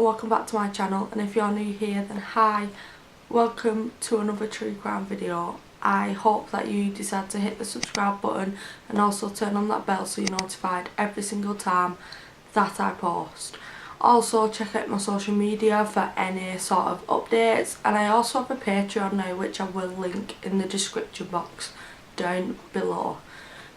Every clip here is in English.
and welcome back to my channel, and if you're new here then hi, welcome to another true crime video. I hope that you decide to hit the subscribe button and also turn on that bell so you're notified every single time that I post. Also check out my social media for any sort of updates, and I also have a Patreon now which I will link in the description box down below.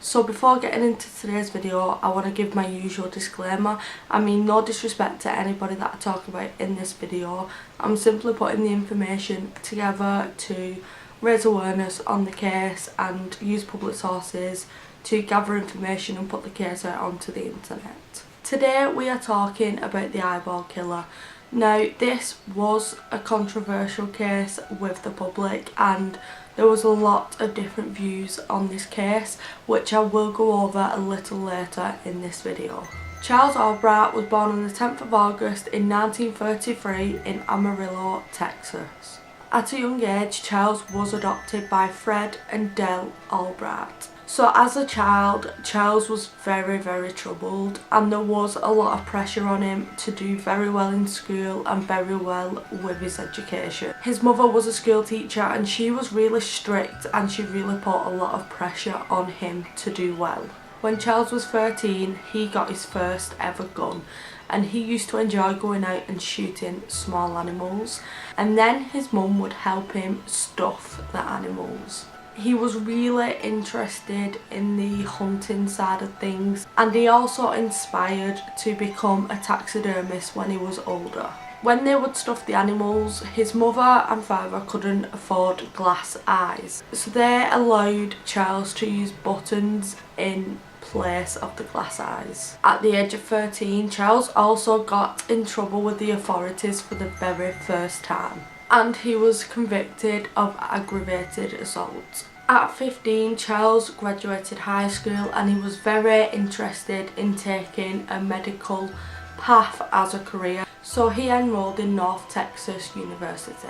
So before getting into today's video, I want to give my usual disclaimer. I mean no disrespect to anybody that I talk about in this video. I'm simply putting the information together to raise awareness on the case and use public sources to gather information and put the case out onto the internet. Today we are talking about the eyeball killer. Now this was a controversial case with the public, and there was a lot of different views on this case which I will go over a little later in this video. Charles Albright was born on the 10th of August in 1933 in Amarillo, Texas. At a young age, Charles was adopted by Fred and Dell Albright. So as a child, Charles was very troubled, and there was a lot of pressure on him to do very well in school and very well with his education. His mother was a school teacher and she was really strict, and she really put a lot of pressure on him to do well. When Charles was 13, he got his first ever gun, and he used to enjoy going out and shooting small animals, and then his mum would help him stuff the animals. He was really interested in the hunting side of things, and he also inspired to become a taxidermist when he was older. When they would stuff the animals, his mother and father couldn't afford glass eyes, so they allowed Charles to use buttons in place of the glass eyes. At the age of 13, Charles also got in trouble with the authorities for the very first time, and he was convicted of aggravated assault. At 15, Charles graduated high school, and he was very interested in taking a medical path as a career, so he enrolled in North Texas University.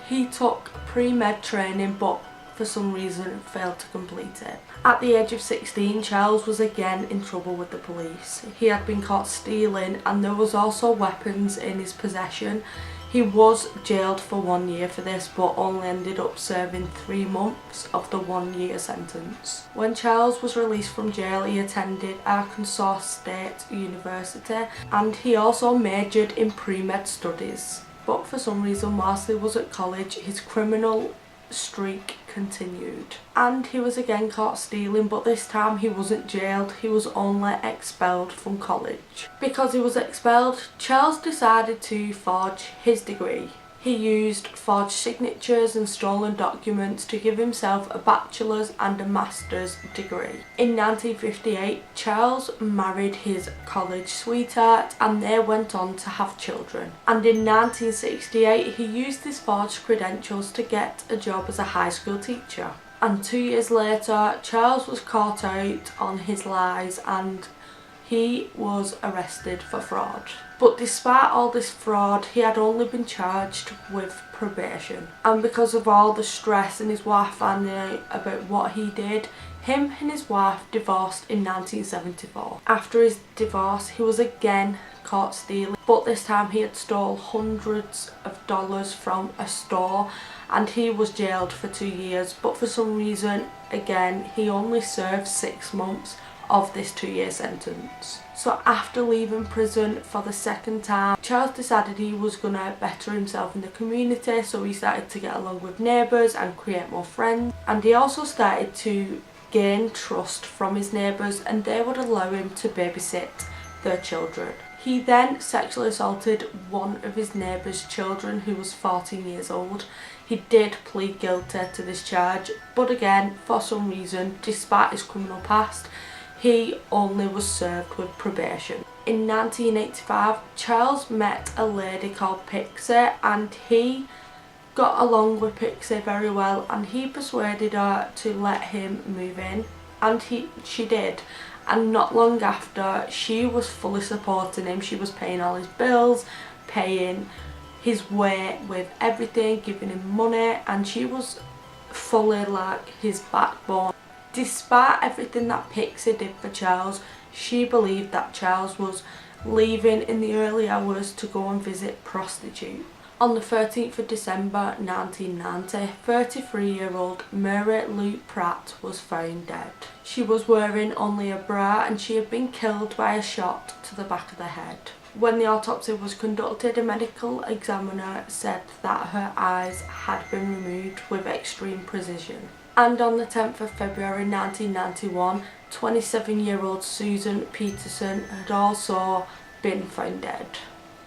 He took pre-med training but for some reason failed to complete it. At the age of 16, Charles was again in trouble with the police. He had been caught stealing, and there was also weapons in his possession. He was jailed for 1 year for this, but only ended up serving 3 months of the 1 year sentence. When Charles was released from jail, he attended Arkansas State University, and he also majored in pre-med studies. But for some reason, whilst he was at college, his criminal streak continued, and he was again caught stealing, but this time he wasn't jailed, he was only expelled from college. Because he was expelled, Charles decided to forge his degree. He used forged signatures and stolen documents to give himself a bachelor's and a master's degree. In 1958, Charles married his college sweetheart, and they went on to have children. And in 1968, he used his forged credentials to get a job as a high school teacher. And 2 years later, Charles was caught out on his lies, and he was arrested for fraud. But despite all this fraud, he had only been charged with probation. And because of all the stress and his wife finding out about what he did, him and his wife divorced in 1974. After his divorce, he was again caught stealing, but this time he had stole hundreds of dollars from a store, and he was jailed for 2 years. But for some reason, again, he only served 6 months of this 2 year sentence. So after leaving prison for the second time, Charles decided he was gonna better himself in the community, so he started to get along with neighbours and create more friends, and he also started to gain trust from his neighbours, and they would allow him to babysit their children. He then sexually assaulted one of his neighbour's children who was 14 years old. He did plead guilty to this charge, but again, for some reason, despite his criminal past, he only was served with probation. In 1985, Charles met a lady called Pixie, and he got along with Pixie very well, and he persuaded her to let him move in, and she did. And not long after, she was fully supporting him. She was paying all his bills, paying his way with everything, giving him money, and she was fully like his backbone. Despite everything that Pixie did for Charles, she believed that Charles was leaving in the early hours to go and visit prostitutes. On the 13th of December 1990, 33-year-old Marieroseee Pratt was found dead. She was wearing only a bra and she had been killed by a shot to the back of the head. When the autopsy was conducted, a medical examiner said that her eyes had been removed with extreme precision. And on the 10th of February 1991, 27-year-old Susan Peterson had also been found dead.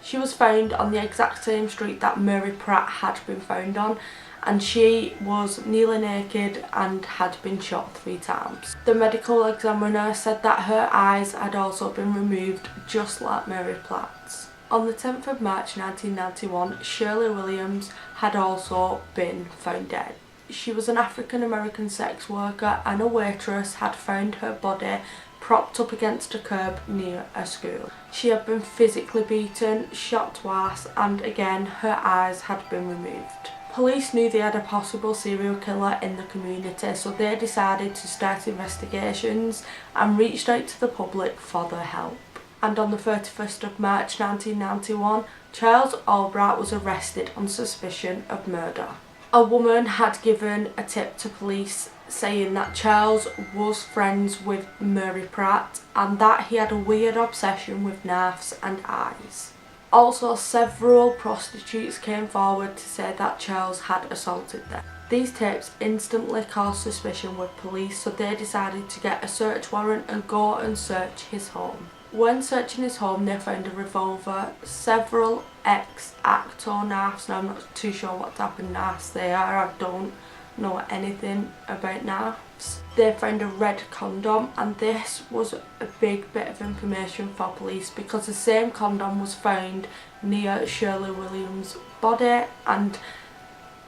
She was found on the exact same street that Mary Pratt had been found on, and she was nearly naked and had been shot 3 times. The medical examiner said that her eyes had also been removed, just like Mary Pratt's. On the 10th of March 1991, Shirley Williams had also been found dead. She was an African American sex worker, and a waitress had found her body propped up against a curb near a school. She had been physically beaten, shot twice, and again her eyes had been removed. Police knew they had a possible serial killer in the community, so they decided to start investigations and reached out to the public for their help. And on the 31st of March 1991, Charles Albright was arrested on suspicion of murder. A woman had given a tip to police saying that Charles was friends with Mary Pratt and that he had a weird obsession with knives and eyes. Also, several prostitutes came forward to say that Charles had assaulted them. These tips instantly caused suspicion with police, so they decided to get a search warrant and go and search his home. When searching his home, they found a revolver, several X-Acto knives. Now, I'm not too sure what type of knives they are, I don't know anything about knives. They found a red condom, and this was a big bit of information for police because the same condom was found near Shirley Williams' body, and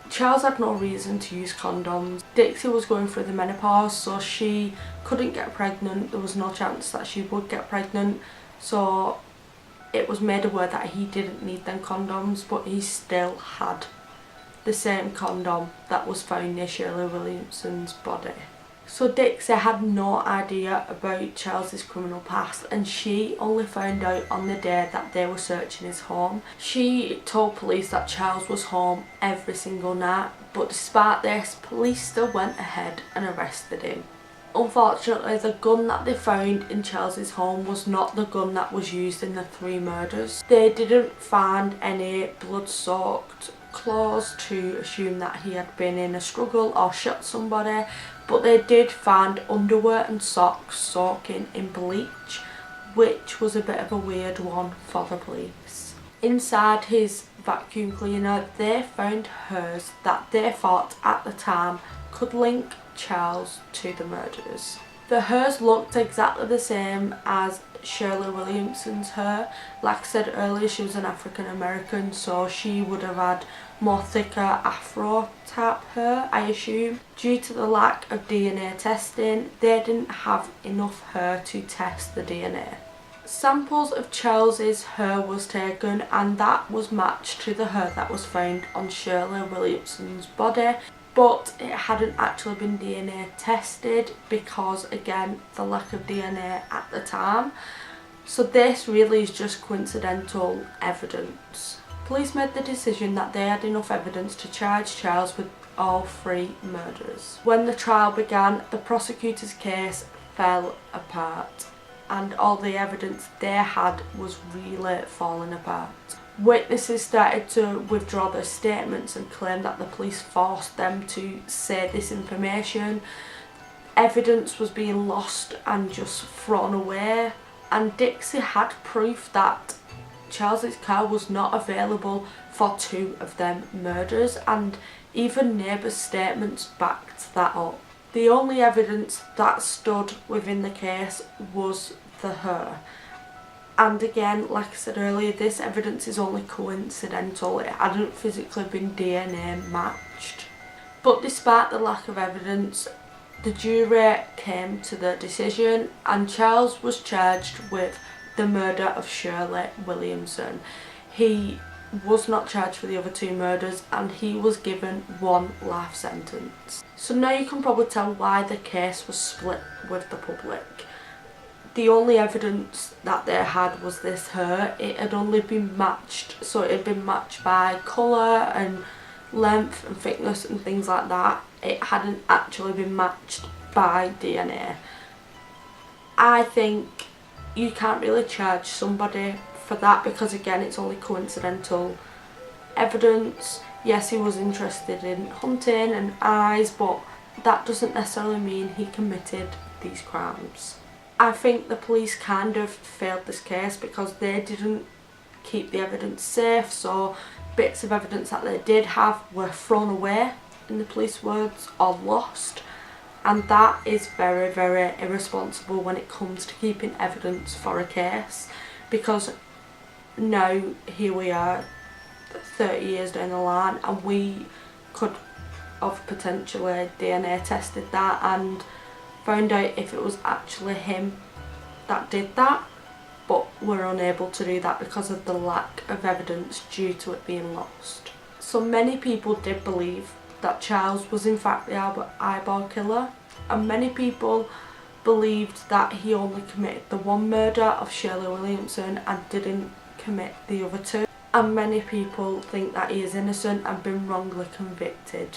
Charles had no reason to use condoms. Dixie was going through the menopause, so she couldn't get pregnant. There was no chance that she would get pregnant, so it was made aware that he didn't need them condoms, but he still had the same condom that was found near Shirley Williamson's body. So Dixie had no idea about Charles's criminal past, and she only found out on the day that they were searching his home. She told police that Charles was home every single night, but despite this, police still went ahead and arrested him. Unfortunately, the gun that they found in Charles's home was not the gun that was used in the 3 murders. They didn't find any blood-soaked clothes to assume that he had been in a struggle or shot somebody, but they did find underwear and socks soaking in bleach, which was a bit of a weird one for the police. Inside his vacuum cleaner, they found hers that they thought at the time could link Charles to the murders. The hers looked exactly the same as Shirley Williamson's hair. Like I said earlier, she was an African American, so she would have had more thicker afro type hair, I assume. Due to the lack of DNA testing, they didn't have enough hair to test the DNA. Samples of Charles's hair was taken, and that was matched to the hair that was found on Shirley Williamson's body, but it hadn't actually been DNA tested because, again, the lack of DNA at the time. So this really is just coincidental evidence. Police made the decision that they had enough evidence to charge Charles with all 3 murders. When the trial began, the prosecutor's case fell apart, and all the evidence they had was really falling apart. Witnesses started to withdraw their statements and claim that the police forced them to say this information. Evidence was being lost and just thrown away, and Dixie had proof that Charles's car was not available for 2 of them murders, and even neighbours' statements backed that up. The only evidence that stood within the case was the hair. And again, like I said earlier, this evidence is only coincidental. It hadn't physically been DNA matched. But despite the lack of evidence, the jury came to the decision, and Charles was charged with the murder of Shirley Williamson. He was not charged for the other 2 murders, and he was given 1 life sentence. So now you can probably tell why the case was split with the public. the only evidence that they had was this hair. It had only been matched, so it had been matched by colour and length and thickness and things like that. It hadn't actually been matched by DNA. I think you can't really charge somebody for that, because again, it's only coincidental evidence. Yes, he was interested in hunting and eyes, but that doesn't necessarily mean he committed these crimes. I think the police kind of failed this case because they didn't keep the evidence safe, so bits of evidence that they did have were thrown away, in the police words, or lost, and that is very, very irresponsible when it comes to keeping evidence for a case, because now here we are 30 years down the line and we could have potentially DNA tested that and found out if it was actually him that did that, but we're unable to do that because of the lack of evidence due to it being lost. So many people did believe that Charles was in fact the eyeball killer, and many people believed that he only committed the one murder of Shirley Williams and didn't commit the other two, and many people think that he is innocent and been wrongly convicted.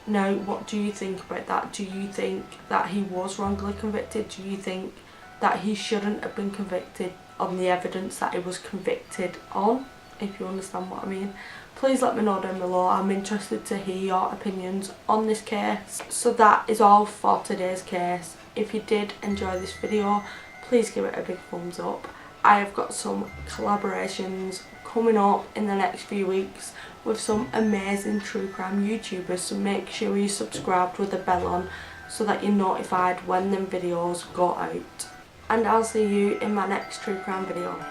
Now, what do you think about that? Do you think that he was wrongly convicted? Do you think that he shouldn't have been convicted on the evidence that he was convicted on? If you understand what I mean. Please let me know down below. I'm interested to hear your opinions on this case. So that is all for today's case. If you did enjoy this video, please give it a big thumbs up. I have got some collaborations coming up in the next few weeks with some amazing true crime YouTubers, so make sure you subscribe with the bell on so that you're notified when them videos go out. And I'll see you in my next true crime video.